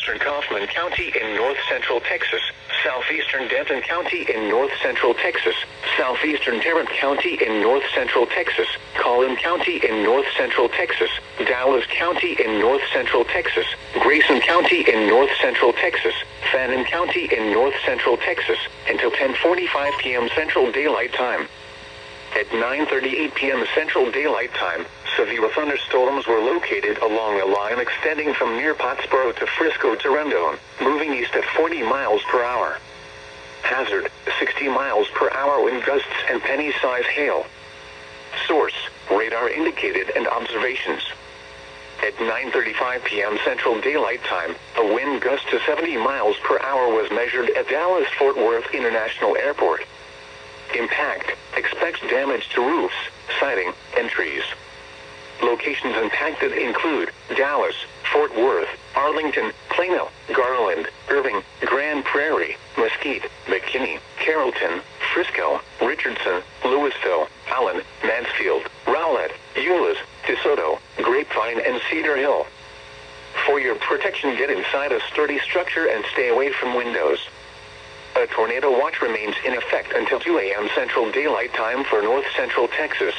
southeastern Kaufman County in north-central Texas, southeastern Denton County in north-central Texas, southeastern Tarrant County in north-central Texas, Collin County in north-central Texas, Dallas County in north-central Texas, Grayson County in north-central Texas, Fannin County in north-central Texas, until 10:45 p.m. Central Daylight Time. At 9:38 p.m. Central Daylight Time, severe thunderstorms were located along a line extending from near Pottsboro to Frisco to Rendon, moving east at 40 miles per hour. Hazard, 60 miles per hour wind gusts and penny-size hail. Source, radar indicated and observations. At 9:35 p.m. Central Daylight Time, a wind gust to 70 miles per hour was measured at Dallas-Fort Worth International Airport. Impact, expects damage to roofs, siding, and trees. Locations impacted include Dallas, Fort Worth, Arlington, Plano, Garland, Irving, Grand Prairie, Mesquite, McKinney, Carrollton, Frisco, Richardson, Louisville, Allen, Mansfield, Rowlett, Euless, DeSoto, Grapevine, and Cedar Hill. For your protection, get inside a sturdy structure and stay away from windows. A tornado watch remains in effect until 2 a.m. Central Daylight Time for north-central Texas.